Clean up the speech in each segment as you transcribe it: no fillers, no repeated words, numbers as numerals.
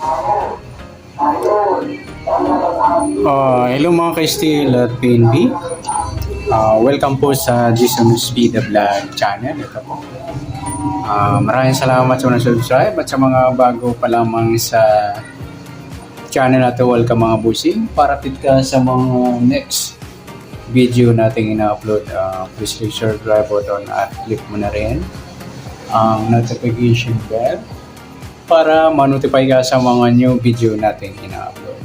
Hello mga ka-Steel at PNP. Welcome po sa Jesus Speed the Vlog channel. Ito po. Maraming salamat sa mga subscribe at sa mga bago pa lamang sa channel natin. Welcome mga busing. Para fit ka sa mga next video nating ina-upload. Please click subscribe button at click mo na rin ang notification bell para ma-notify ka sa mga new video nating ina-upload.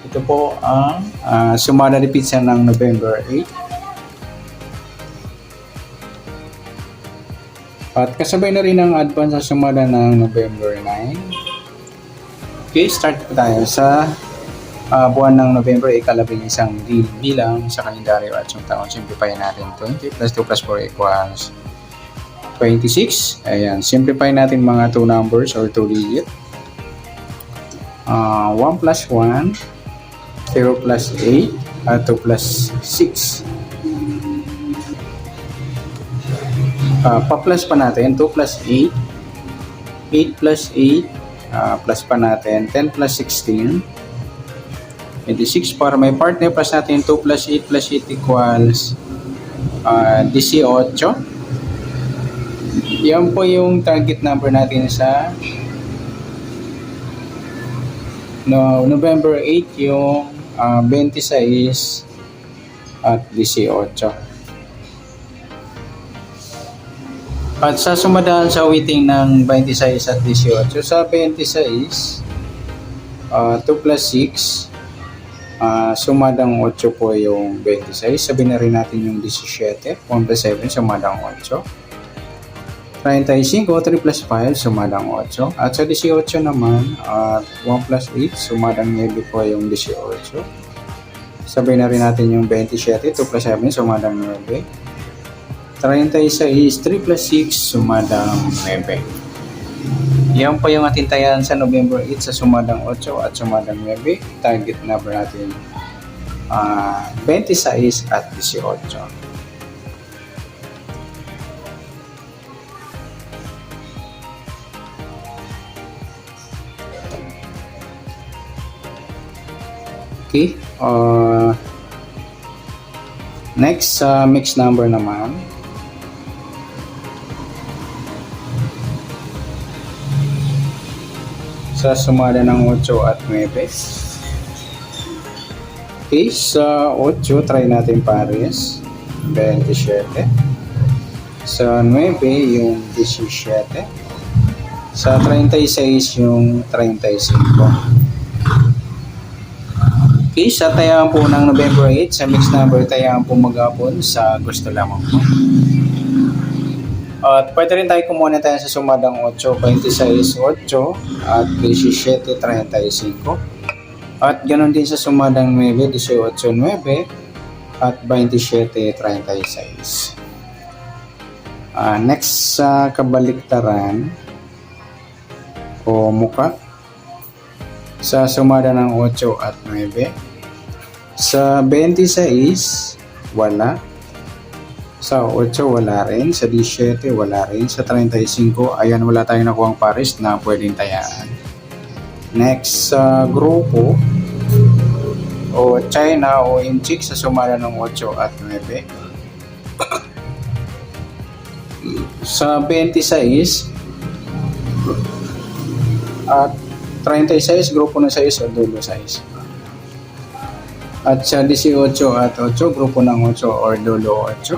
Ito po ang sumada ni pizza ng November 8. At kasabay na rin ang advance sa sumada ng November 9. Okay, start po tayo sa buwan ng November, ikalabing isang bilang sa kalendaryo at yung taon. Simplify natin 20 plus 2 plus 4 equals 26. Ayan, simplify natin mga 2 numbers or 2 digit. 1 plus 1, 0 plus 8, at 2 plus 6. Pa-plus pa natin, 2 plus 8, 8 plus 8, plus pa natin, 10 plus 16, 26 para may partner, plus natin 2 plus 8 plus 8 equals 18. Yan po yung target number natin sa November 8, yung 26 at 18. At sa sumadaan sa weighting ng 26 at 18, sa 26, 2 plus 6, sumadang 8 po yung 26. Sabihin na rin natin yung 17, 1 plus 7, sumadang 8. 35, 3 plus 5, sumadang 8. At sa 18 naman, 1 plus 8, sumadang 9 po yung 18. Sabihin na rin natin yung 27, 2 plus 7, sumadang 9. 36, 3 plus 6, sumadang 9. Yan po yung ating tayan sa November 8 sa sumadang 8 at sumadang 9. Target number natin 26 at 18. Okay. Next, mixed number naman. Sa sumada ng 8 at 9. Okay, sa 8, try natin pares. 27. Sa 9, yung 17. Sa 36, yung 35. Okay, sa tayaan po ng November 8, sa mixed number, tayaan po maghapon sa gusto lamang po. At pwede rin tayo kumuha tayo sa sumadang 8, 26, 8, at 17, 35. At ganoon din sa sumadang 9, 18, 9, at 27, 36. Next sa kabaliktaran o muka. Sa sumada ng 8 at 9. Sa 26, wala. Sa 8, wala rin. Sa 17, wala rin. Sa 35, ayan, wala tayong nakuhang pares na pwedeng tayaan. Next, sa grupo o China o Inchik sa sumada ng 8 at 9. Sa 26 at 36, grupo ng 6 o dulo 6. At sa 18 at 8, grupo ng 8 or dulo 8.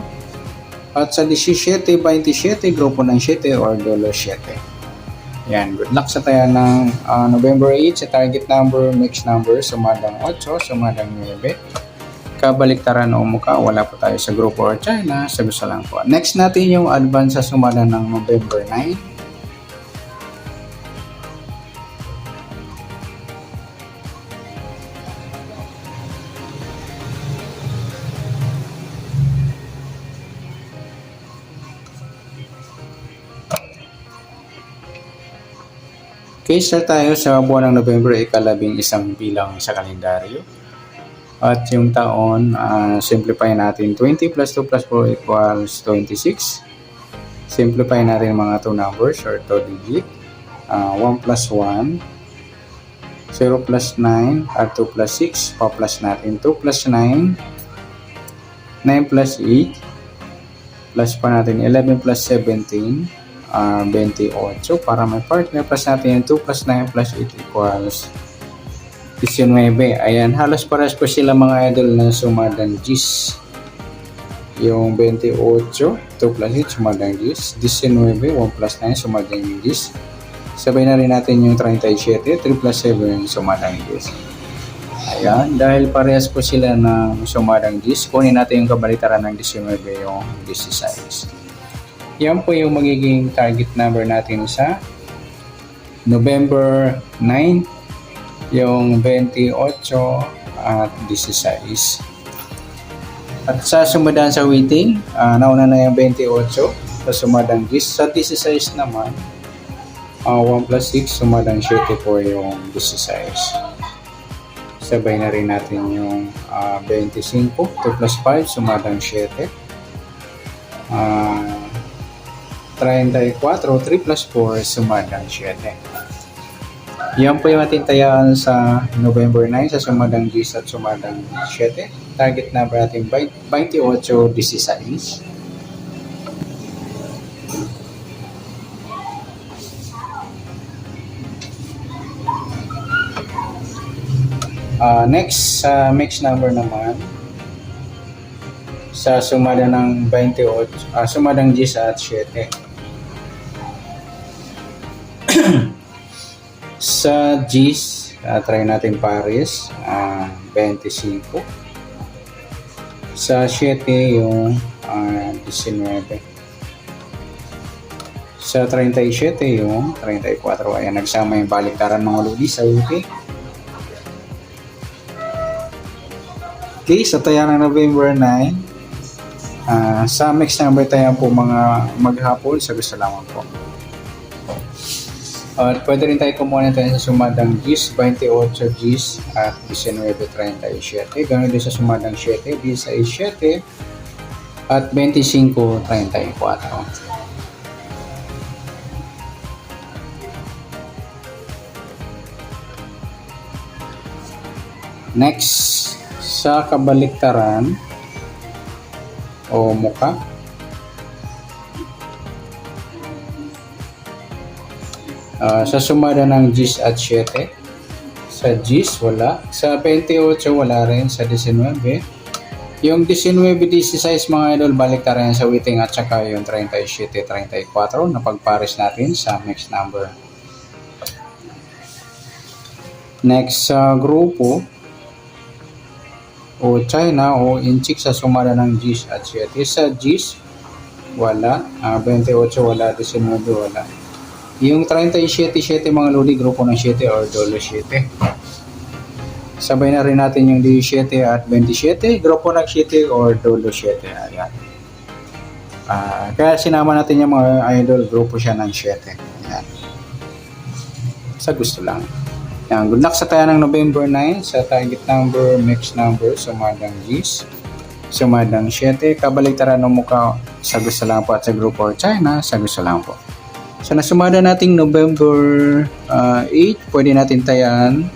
At sa 17, 27, grupo ng 7 or dulo 7. Yan, good luck sa tayo ng November 8 sa target number, mixed number, sumadang 8, sumadang 9. Kabaliktaran o muka, wala po tayo sa grupo or China, sa gusto lang po. Next natin yung advance sa sumadang ng November 9. Okay, start tayo sa buwan ng November, ikalabing isang bilang sa kalendaryo. At yung taon, simplify natin 20 plus 2 plus 4 equals 26. Simplify natin mga 2 numbers or 2 digit. 1 plus 1, 0 plus 9 at 2 plus 6. Pa-plus natin. 2 plus 9. 9 plus 8. Plus pa natin 11 plus 17. 28. Para may partner, plus natin yung 2 plus 9 plus 8 equals 19. Ayan, halos pares po sila mga idol na sumadang Gs. Yung 28, 2 plus 8 sumadang Gs. 19, 1 plus 9 sumadang Gs. Sabay na rin natin yung 37, 3 plus 7 sumadang Gs. Ayan, dahil parehas po sila ng sumadang Gs, kunin natin yung kabalitaran ng 19, yung 16. Yan po yung magiging target number natin sa November 9, yung 28 at 16. At sa sumadaan sa waiting, nauna na yung 28 sa sumadang Gs. Sa 16 naman, 1 plus 6 sumadang 7 po yung 16. Sabay na rin natin yung 25, 2 plus 5 sumadang 7. 34, 3 plus 4 sumadang 7. Yan po yung atintayaan sa November 9 sa sumadang Gs at sumadang 7. Target number natin 28-16. Next, mix number naman sa sumada ng 28, sumadang Gs at 7. Sa Gs, try natin pares, 25. Sa 7 yung 19. Sa 37 yung 34. Ayan, nagsama yung baliktaran mga lodi sa UP. Okay, sa tayo ng November 9, sa mix number tayo po mga maghapon sa gusto lamang po. At pwede rin tayo kumuha tayo sa sumadang Gs, 28 Gs at 19.37. Ganoon din sa sumadang 7, 17 at 25.34. Next, sa kabaliktaran o muka, sa sumada ng Gs at 7, sa Gs wala, sa 28 wala rin, sa 19, yung 19-16 mga idol, baliktaran sa waiting at saka yung 37-34 na pagpares natin sa mixed number. Next sa grupo o China o inchik sa sumada ng Gs at 7. Sa Gs wala, 28 wala, 19 wala. Yung 37-7 mga lodi, grupo ng 7 or dolo 7. Sabay na rin natin yung 17 at 27, grupo ng 7 or dolo 7. Ayan. Kaya sinama natin yung mga idol, grupo siya ng 7. Ayan. Sa gusto lang. Ayan. Good luck sa tayo ng November 9 sa target number, mixed number, sumadang Gs, sumadang 7, kabaliktaran ng mukha sa gusto lang po at sa grupo or China, sa gusto lang po. Sa nasumada nating November 8, pwede natin tayan.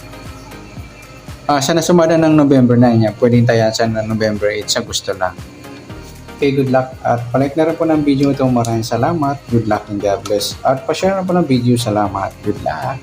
Sa nasumada ng November 9 niya, pwede tayan sa November 8 sa gusto lang. Okay, good luck. At palike na rin po ng video ito. Maraming salamat. Good luck and God bless. At pa-share na po ng video. Salamat. Good luck.